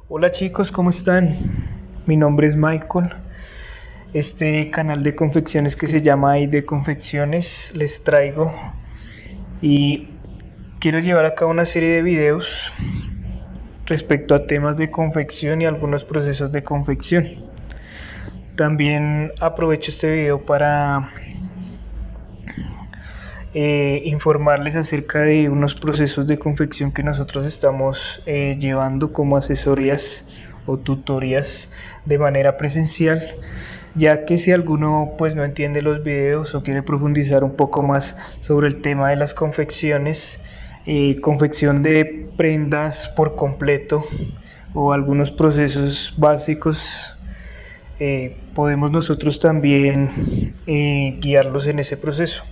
Hola chicos, ¿cómo están? Mi nombre es Michael. Este canal de confecciones que se llama de Confecciones les traigo y quiero llevar a cabo una serie de videos respecto a temas de confección y algunos procesos de confección. También aprovecho este video para informarles acerca de unos procesos de confección que nosotros estamos llevando como asesorías o tutorías de manera presencial, ya que si alguno pues no entiende los videos o quiere profundizar un poco más sobre el tema de las confecciones, confección de prendas por completo o algunos procesos básicos, podemos nosotros también guiarlos en ese proceso.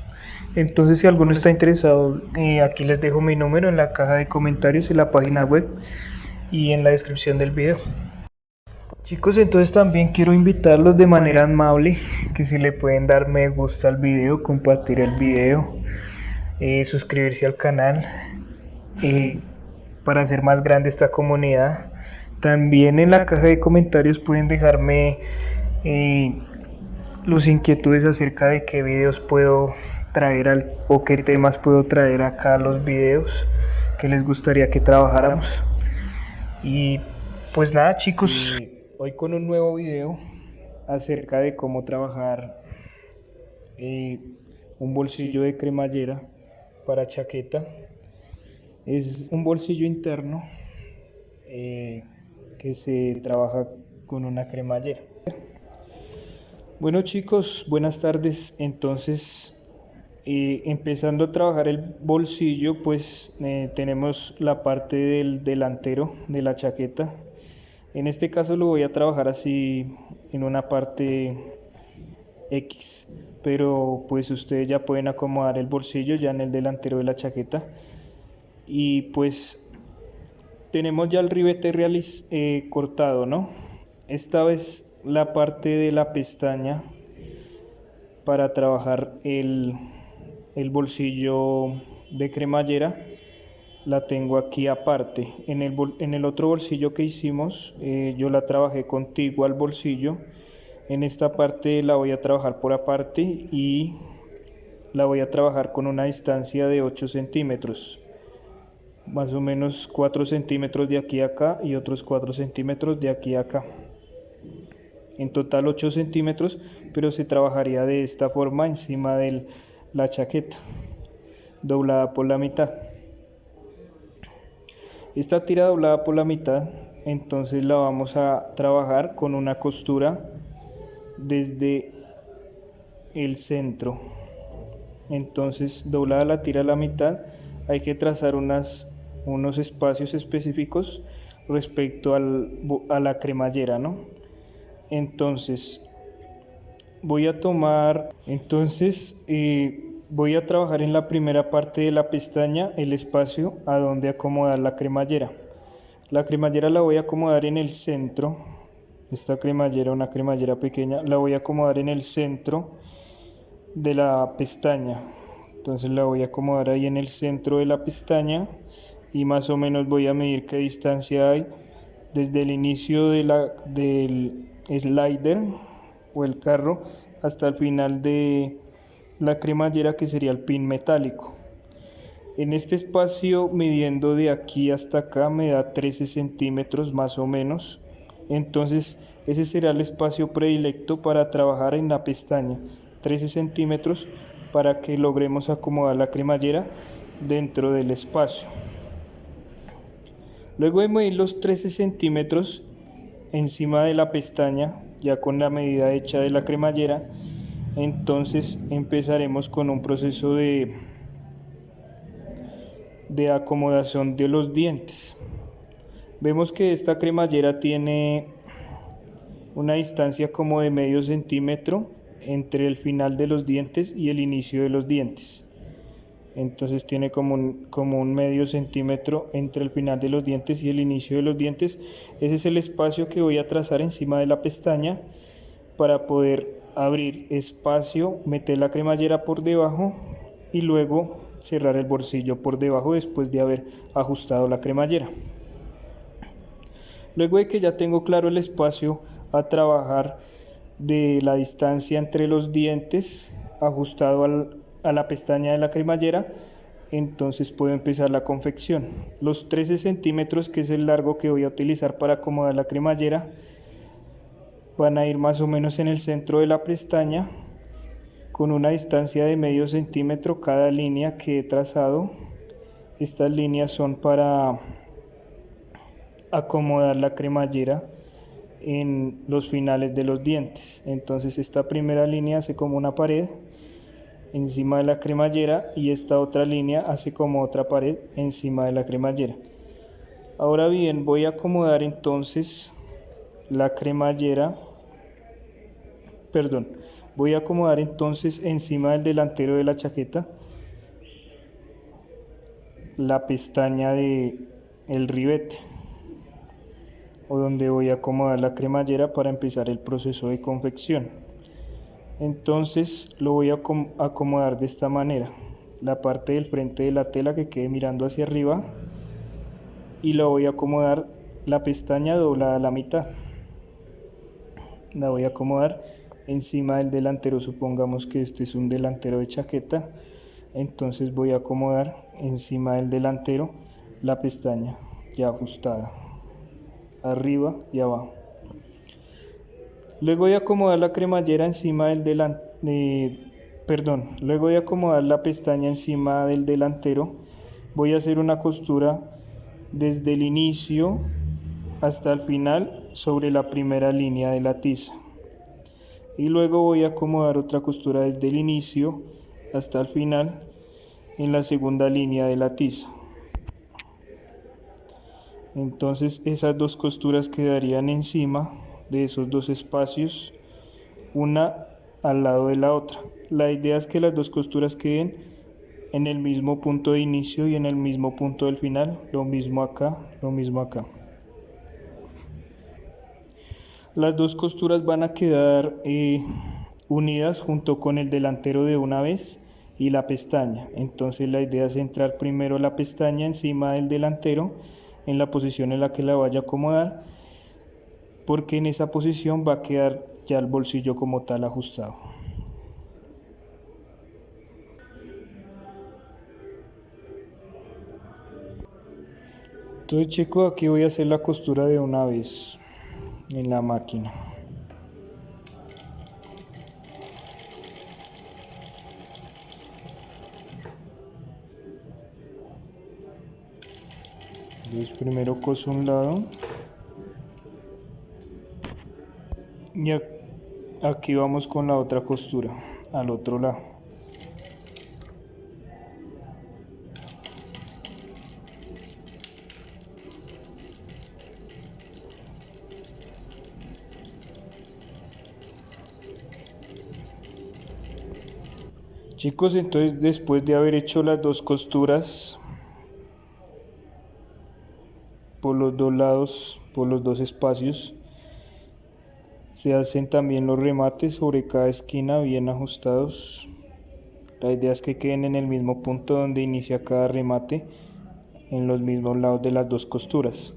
Entonces, si alguno está interesado, aquí les dejo mi número en la caja de comentarios en la página web y en la descripción del video. Chicos, entonces también quiero invitarlos de manera amable que si le pueden dar me gusta al video, compartir el video, suscribirse al canal eh, para hacer más grande esta comunidad. También en la caja de comentarios pueden dejarme eh, los inquietudes acerca de qué videos puedo traer o qué temas puedo traer acá a los videos que les gustaría que trabajáramos. Y pues nada chicos, hoy con un nuevo video acerca de cómo trabajar eh, un bolsillo de cremallera para chaqueta. Es un bolsillo interno eh, que se trabaja con una cremallera. Bueno chicos, buenas tardes. Entonces, empezando a trabajar el bolsillo, pues tenemos la parte del delantero de la chaqueta. En este caso lo voy a trabajar así en una parte X, pero pues ustedes ya pueden acomodar el bolsillo ya en el delantero de la chaqueta. Y pues tenemos ya el ribete cortado, ¿no? Esta vez la parte de la pestaña para trabajar el bolsillo de cremallera la tengo aquí aparte. En el otro bolsillo que hicimos, yo la trabajé contigo al bolsillo. En esta parte la voy a trabajar por aparte y la voy a trabajar con una distancia de 8 centímetros. Más o menos 4 centímetros de aquí a acá y otros 4 centímetros de aquí a acá. En total 8 centímetros, pero se trabajaría de esta forma encima de la chaqueta, doblada por la mitad. Esta tira doblada por la mitad, entonces la vamos a trabajar con una costura desde el centro. Entonces, doblada la tira a la mitad, hay que trazar unos espacios específicos respecto a la cremallera, ¿no? Entonces, voy a trabajar en la primera parte de la pestaña el espacio a donde acomodar la cremallera. La cremallera la voy a acomodar en el centro. Esta cremallera, una cremallera pequeña, la voy a acomodar en el centro de la pestaña. Entonces la voy a acomodar ahí en el centro de la pestaña y más o menos voy a medir qué distancia hay desde el inicio del slider o el carro hasta el final de la cremallera, que sería el pin metálico. En este espacio, midiendo de aquí hasta acá, me da 13 centímetros más o menos. Entonces ese será el espacio predilecto para trabajar en la pestaña, 13 centímetros, para que logremos acomodar la cremallera dentro del espacio. Luego de medir los 13 centímetros encima de la pestaña, ya con la medida hecha de la cremallera, entonces empezaremos con un proceso de acomodación de los dientes. Vemos que esta cremallera tiene una distancia como de medio centímetro entre el final de los dientes y el inicio de los dientes. Entonces tiene como un medio centímetro entre el final de los dientes y el inicio de los dientes. Ese es el espacio que voy a trazar encima de la pestaña para poder abrir espacio, meter la cremallera por debajo y luego cerrar el bolsillo por debajo después de haber ajustado la cremallera. Luego de que ya tengo claro el espacio a trabajar de la distancia entre los dientes ajustado a la pestaña de la cremallera, entonces puedo empezar la confección. Los 13 centímetros, que es el largo que voy a utilizar para acomodar la cremallera, van a ir más o menos en el centro de la pestaña, con una distancia de medio centímetro cada línea que he trazado. Estas líneas son para acomodar la cremallera en los finales de los dientes. Entonces esta primera línea hace como una pared encima de la cremallera y esta otra línea hace como otra pared encima de la cremallera. Ahora bien, voy a acomodar entonces la cremallera, voy a acomodar entonces encima del delantero de la chaqueta la pestaña de el ribete, o donde voy a acomodar la cremallera para empezar el proceso de confección. Entonces lo voy a acomodar de esta manera: la parte del frente de la tela que quede mirando hacia arriba, y lo voy a acomodar la pestaña doblada a la mitad. La voy a acomodar encima del delantero. Supongamos que este es un delantero de chaqueta, entonces voy a acomodar encima del delantero la pestaña ya ajustada, arriba y abajo. Luego de acomodar la cremallera encima del luego de acomodar la pestaña encima del delantero, voy a hacer una costura desde el inicio hasta el final sobre la primera línea de la tiza, y luego voy a acomodar otra costura desde el inicio hasta el final en la segunda línea de la tiza. Entonces esas dos costuras quedarían encima de esos dos espacios, una al lado de la otra. La idea es que las dos costuras queden en el mismo punto de inicio y en el mismo punto del final. Lo mismo acá, lo mismo acá. Las dos costuras van a quedar unidas junto con el delantero de una vez y la pestaña. Entonces la idea es centrar primero la pestaña encima del delantero en la posición en la que la vaya a acomodar, porque en esa posición va a quedar ya el bolsillo como tal ajustado. Entonces, chicos, aquí voy a hacer la costura de una vez en la máquina. Entonces primero coso un lado y aquí vamos con la otra costura al otro lado. Chicos, entonces después de haber hecho las dos costuras por los dos lados, por los dos espacios, se hacen también los remates sobre cada esquina bien ajustados. La idea es que queden en el mismo punto donde inicia cada remate, en los mismos lados de las dos costuras,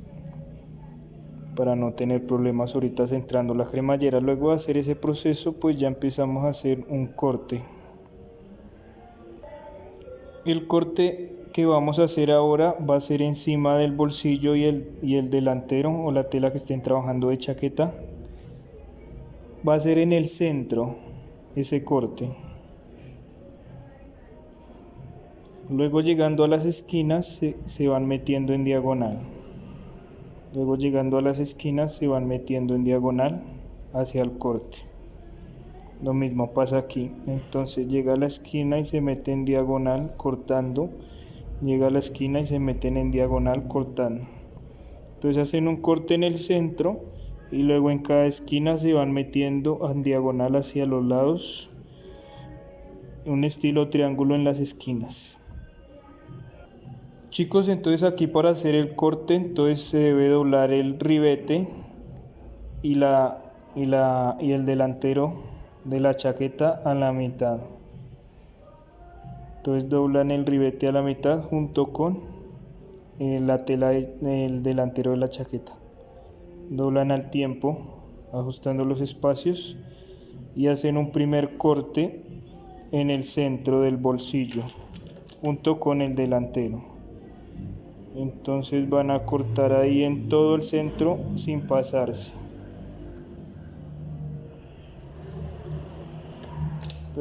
para no tener problemas ahorita centrando la cremallera. Luego de hacer ese proceso, pues ya empezamos a hacer un corte. El corte que vamos a hacer ahora va a ser encima del bolsillo y el delantero, o la tela que estén trabajando de chaqueta. Va a ser en el centro ese corte. Luego, llegando a las esquinas, se van metiendo en diagonal. Luego, llegando a las esquinas, se van metiendo en diagonal hacia el corte. Lo mismo pasa aquí. Entonces llega a la esquina y se mete en diagonal cortando. Llega a la esquina y se meten en diagonal cortando. Entonces hacen un corte en el centro y luego en cada esquina se van metiendo en diagonal hacia los lados, un estilo triángulo en las esquinas. Chicos, entonces aquí para hacer el corte, entonces se debe doblar el ribete y el delantero de la chaqueta a la mitad. Entonces doblan el ribete a la mitad junto con la tela del delantero de la chaqueta. doblan al tiempo, ajustando los espacios y hacen un primer corte en el centro del bolsillo junto con el delantero. Entonces van a cortar ahí en todo el centro sin pasarse.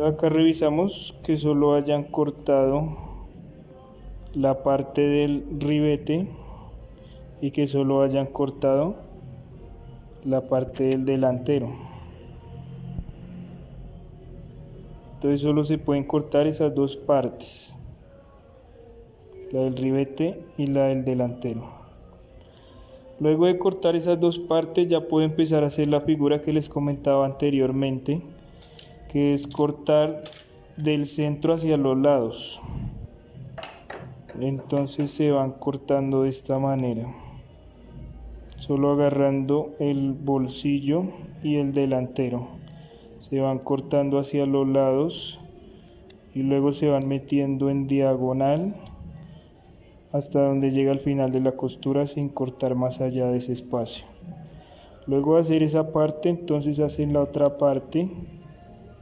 Acá revisamos que solo hayan cortado la parte del ribete y que solo hayan cortado la parte del delantero. Entonces solo se pueden cortar esas dos partes, la del ribete y la del delantero. Luego de cortar esas dos partes ya puedo empezar a hacer la figura que les comentaba anteriormente, que es cortar del centro hacia los lados. Entonces se van cortando de esta manera, solo agarrando el bolsillo y el delantero. Se van cortando hacia los lados y luego se van metiendo en diagonal hasta donde llega al final de la costura sin cortar más allá de ese espacio. Luego de hacer esa parte, entonces hacen la otra parte.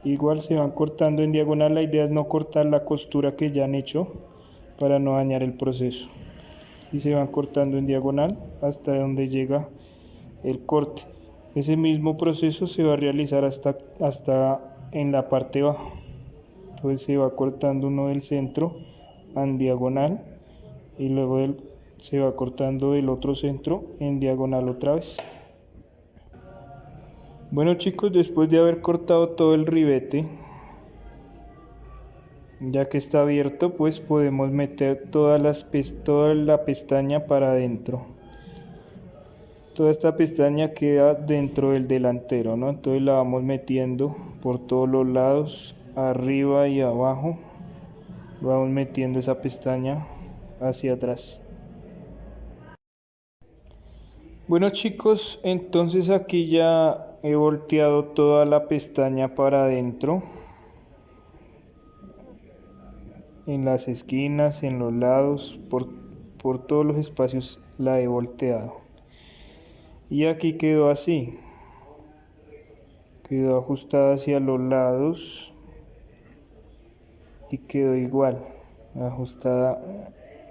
Igual se van cortando en diagonal. La idea es no cortar la costura que ya han hecho para no dañar el proceso. Y se van cortando en diagonal hasta donde llega el corte. Ese mismo proceso se va a realizar hasta en la parte baja. Entonces se va cortando uno del centro en diagonal y luego se va cortando el otro centro en diagonal otra vez. Bueno chicos, después de haber cortado todo el ribete, ya que está abierto, pues podemos meter toda la pestaña para adentro. Toda esta pestaña queda dentro del delantero, ¿no? Entonces la vamos metiendo por todos los lados, arriba y abajo. Vamos metiendo esa pestaña hacia atrás. Bueno chicos, entonces aquí ya he volteado toda la pestaña para adentro. En las esquinas, en los lados, por todos los espacios la he volteado. Y aquí quedó así. Quedó ajustada hacia los lados. Y quedó igual, ajustada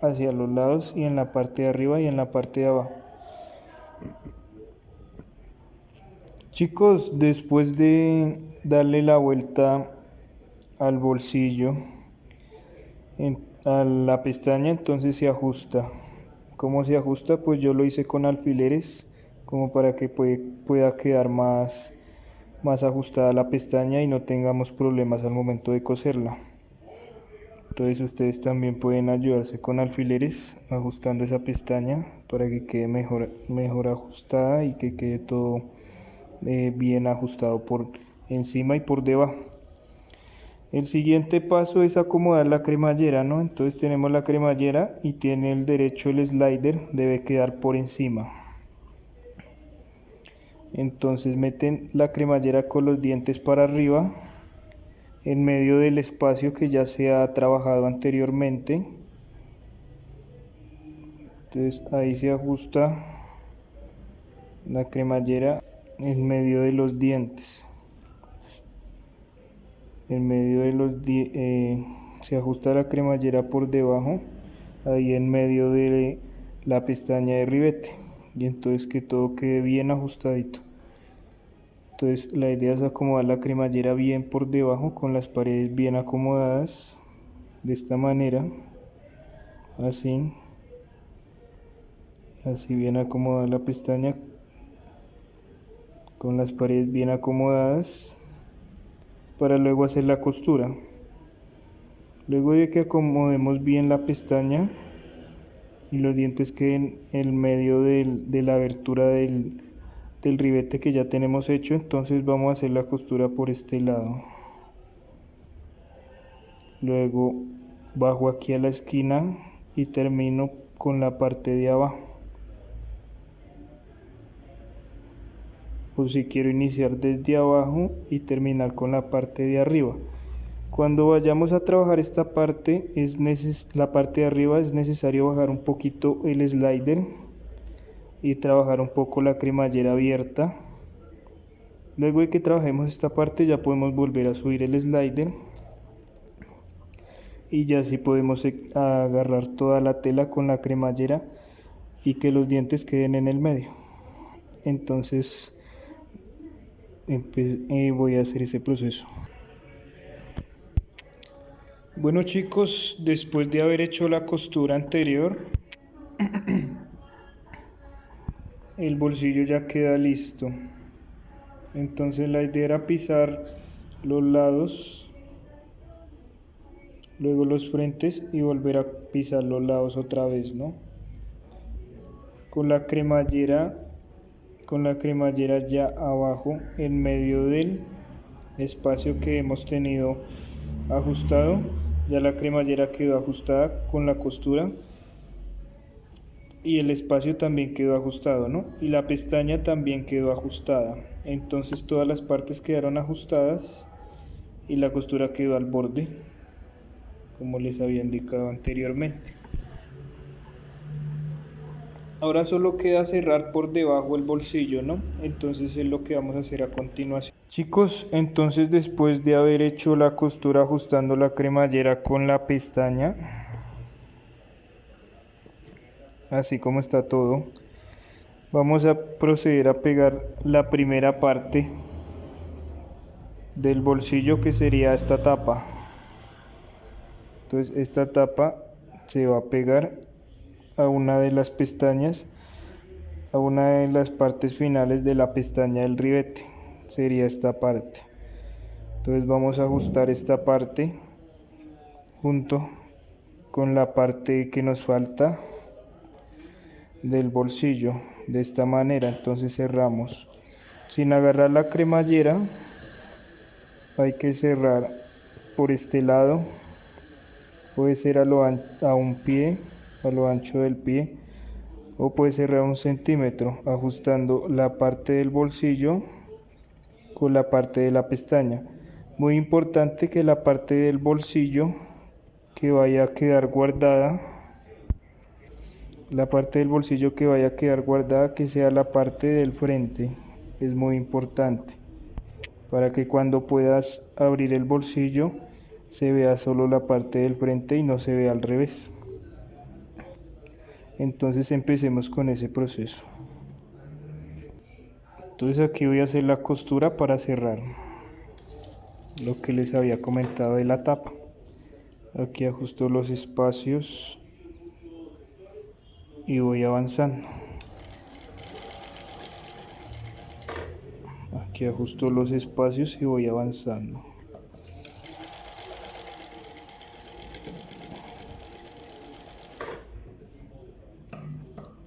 hacia los lados y en la parte de arriba y en la parte de abajo. Chicos, después de darle la vuelta al bolsillo, a la pestaña, entonces se ajusta. ¿Cómo se ajusta? Pues yo lo hice con alfileres, como para que pueda quedar más ajustada la pestaña y no tengamos problemas al momento de coserla. Entonces ustedes también pueden ayudarse con alfileres ajustando esa pestaña para que quede mejor ajustada y que quede todo bien ajustado por encima y por debajo. El siguiente paso es acomodar la cremallera, ¿no? Entonces tenemos la cremallera y tiene el derecho el slider, debe quedar por encima. Entonces meten la cremallera con los dientes para arriba, en medio del espacio que ya se ha trabajado anteriormente. Entonces ahí se ajusta la cremallera en medio de los dientes. En medio de se ajusta la cremallera por debajo, ahí en medio de la pestaña de ribete, y entonces que todo quede bien ajustadito. Entonces la idea es acomodar la cremallera bien por debajo con las paredes bien acomodadas de esta manera, así bien acomodada la pestaña con las paredes bien acomodadas para luego hacer la costura. Luego de que acomodemos bien la pestaña y los dientes queden en medio de la abertura del ribete que ya tenemos hecho, entonces vamos a hacer la costura por este lado. Luego bajo aquí a la esquina y termino con la parte de abajo. O si quiero iniciar desde abajo y terminar con la parte de arriba. Cuando vayamos a trabajar esta parte, la parte de arriba, es necesario bajar un poquito el slider y trabajar un poco la cremallera abierta. Luego de que trabajemos esta parte ya podemos volver a subir el slider y ya sí podemos agarrar toda la tela con la cremallera y que los dientes queden en el medio. Entonces voy a hacer ese proceso. Bueno chicos, después de haber hecho la costura anterior, el bolsillo ya queda listo. Entonces la idea era pisar los lados, luego los frentes y volver a pisar los lados otra vez, ¿no? Con la cremallera ya abajo, en medio del espacio que hemos tenido ajustado, ya la cremallera quedó ajustada con la costura y el espacio también quedó ajustado, ¿no? Y la pestaña también quedó ajustada. Entonces todas las partes quedaron ajustadas y la costura quedó al borde, como les había indicado anteriormente. Ahora solo queda cerrar por debajo el bolsillo, ¿no? Entonces es lo que vamos a hacer a continuación. Chicos, entonces después de haber hecho la costura ajustando la cremallera con la pestaña, así como está todo, vamos a proceder a pegar la primera parte del bolsillo, que sería esta tapa. Entonces esta tapa se va a pegar a una de las pestañas, a una de las partes finales de la pestaña del ribete, sería esta parte. Entonces vamos a ajustar esta parte junto con la parte que nos falta del bolsillo, de esta manera. Entonces cerramos sin agarrar la cremallera, hay que cerrar por este lado, puede ser a un pie, a lo ancho del pie, o puede cerrar 1 centímetro, ajustando la parte del bolsillo con la parte de la pestaña. Muy importante que la parte del bolsillo que vaya a quedar guardada, que sea la parte del frente, es muy importante, para que cuando puedas abrir el bolsillo se vea solo la parte del frente y no se vea al revés. Entonces empecemos con ese proceso. Entonces aquí voy a hacer la costura para cerrar lo que les había comentado de la tapa. Aquí ajusto los espacios y voy avanzando. Aquí ajusto los espacios y voy avanzando.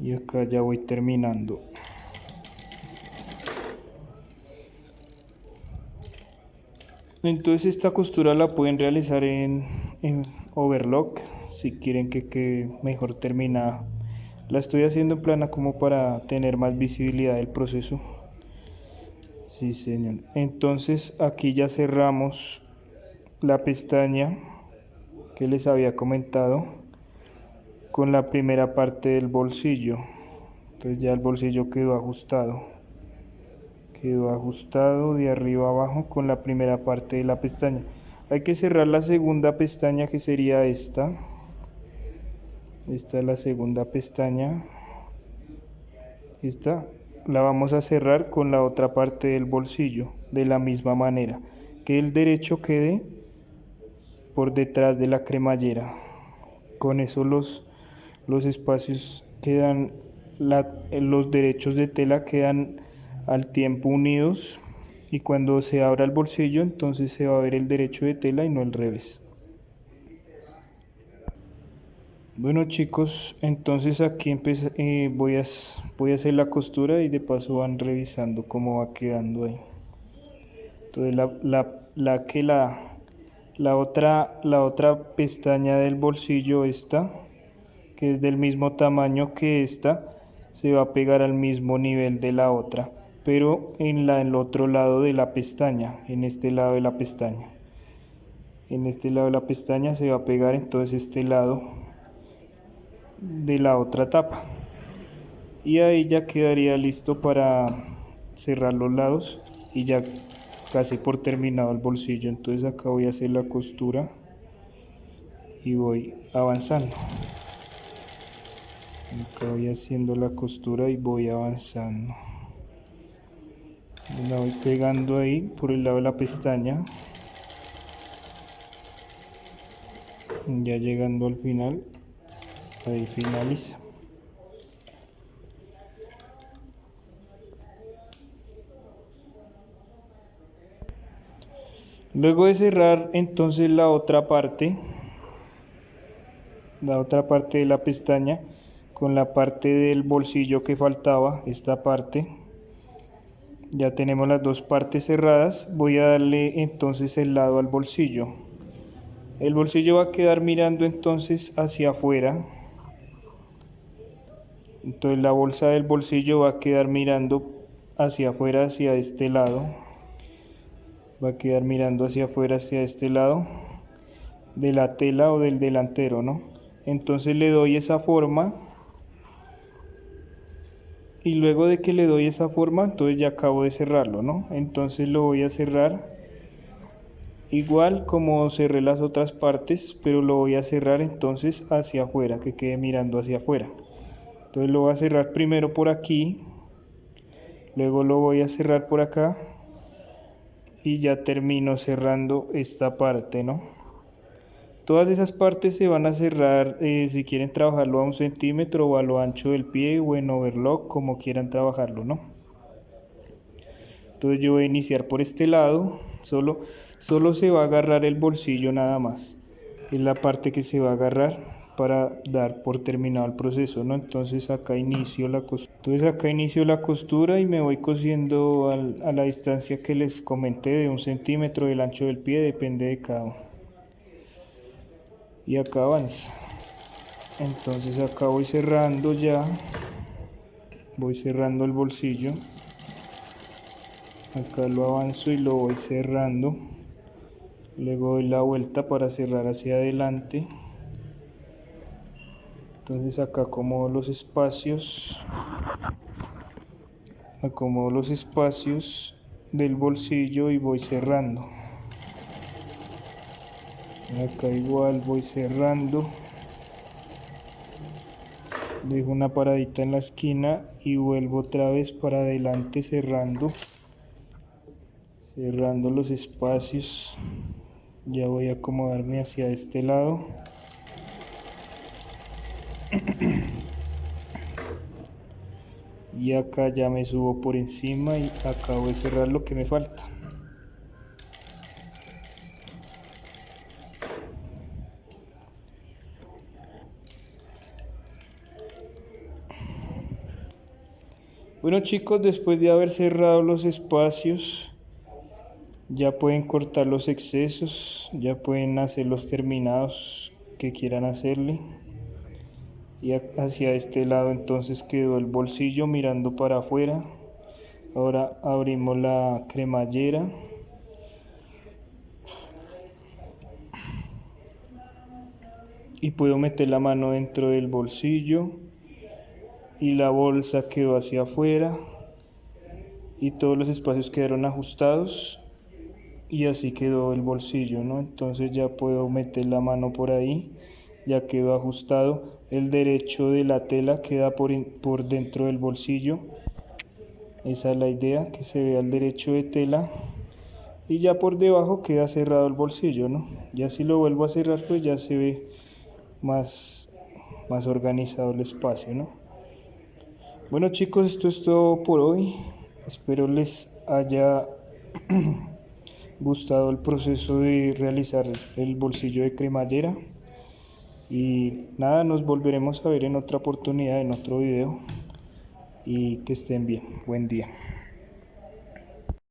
Y acá ya voy terminando. Entonces esta costura la pueden realizar en overlock si quieren que quede mejor terminada. La estoy haciendo en plana como para tener más visibilidad del proceso. Sí, señor. Entonces aquí ya cerramos la pestaña que les había comentado con la primera parte del bolsillo. Entonces ya el bolsillo quedó ajustado de arriba a abajo con la primera parte de la pestaña. Hay que cerrar la segunda pestaña, que sería esta es la segunda pestaña. Esta la vamos a cerrar con la otra parte del bolsillo de la misma manera, que el derecho quede por detrás de la cremallera. Con eso los espacios quedan, los derechos de tela quedan al tiempo unidos, y cuando se abra el bolsillo entonces se va a ver el derecho de tela y no el revés. Bueno chicos, entonces aquí voy a hacer la costura y de paso van revisando cómo va quedando ahí. Entonces la otra pestaña del bolsillo, esta, que es del mismo tamaño que esta, se va a pegar al mismo nivel de la otra, pero en el otro lado de la pestaña, en este lado de la pestaña. En este lado de la pestaña se va a pegar entonces este lado de la otra tapa, y ahí ya quedaría listo para cerrar los lados y ya casi por terminado el bolsillo. Entonces acá voy a hacer la costura y voy avanzando. Acá voy haciendo la costura y voy avanzando. La voy pegando ahí por el lado de la pestaña. Ya llegando al final, ahí finaliza. Luego de cerrar entonces la otra parte de la pestaña con la parte del bolsillo que faltaba, esta parte, ya tenemos las dos partes cerradas. Voy a darle entonces el lado al bolsillo. El bolsillo va a quedar mirando entonces hacia afuera. Entonces la bolsa del bolsillo va a quedar mirando hacia afuera, hacia este lado. Va a quedar mirando hacia afuera, hacia este lado de la tela o del delantero, ¿no? Entonces le doy esa forma. Y luego de que le doy esa forma, entonces ya acabo de cerrarlo, ¿no? Entonces lo voy a cerrar igual como cerré las otras partes, pero lo voy a cerrar entonces hacia afuera, que quede mirando hacia afuera. Entonces lo voy a cerrar primero por aquí, luego lo voy a cerrar por acá y ya termino cerrando esta parte, ¿no? Todas esas partes se van a cerrar si quieren trabajarlo a 1 centímetro o a lo ancho del pie o en overlock, como quieran trabajarlo, ¿no? Entonces yo voy a iniciar por este lado, solo se va a agarrar el bolsillo nada más. Es la parte que se va a agarrar para dar por terminado el proceso, ¿no? Entonces acá inicio la costura. Y me voy cosiendo a la distancia que les comenté de 1 centímetro del ancho del pie, depende de cada uno. Y acá avanza. Entonces acá voy cerrando ya, voy cerrando el bolsillo. Acá lo avanzo y lo voy cerrando. Luego doy la vuelta para cerrar hacia adelante. Entonces acá acomodo los espacios del bolsillo y voy cerrando. Acá igual voy cerrando. Dejo una paradita en la esquina y vuelvo otra vez para adelante cerrando los espacios. Ya voy a acomodarme hacia este lado. Y acá ya me subo por encima y acabo de cerrar lo que me falta. Bueno chicos, después de haber cerrado los espacios, ya pueden cortar los excesos, ya pueden hacer los terminados que quieran hacerle. Y hacia este lado entonces quedó el bolsillo mirando para afuera. Ahora abrimos la cremallera. Y puedo meter la mano dentro del bolsillo. Y la bolsa quedó hacia afuera. Y todos los espacios quedaron ajustados. Y así quedó el bolsillo, ¿no? Entonces ya puedo meter la mano por ahí. Ya quedó ajustado. El derecho de la tela queda por dentro del bolsillo. Esa es la idea, que se vea el derecho de tela. Y ya por debajo queda cerrado el bolsillo, ¿no? Ya si lo vuelvo a cerrar, pues ya se ve más organizado el espacio, ¿no? Bueno chicos, esto es todo por hoy. Espero les haya gustado el proceso de realizar el bolsillo de cremallera. Y nada, nos volveremos a ver en otra oportunidad, en otro video. Y que estén bien. Buen día.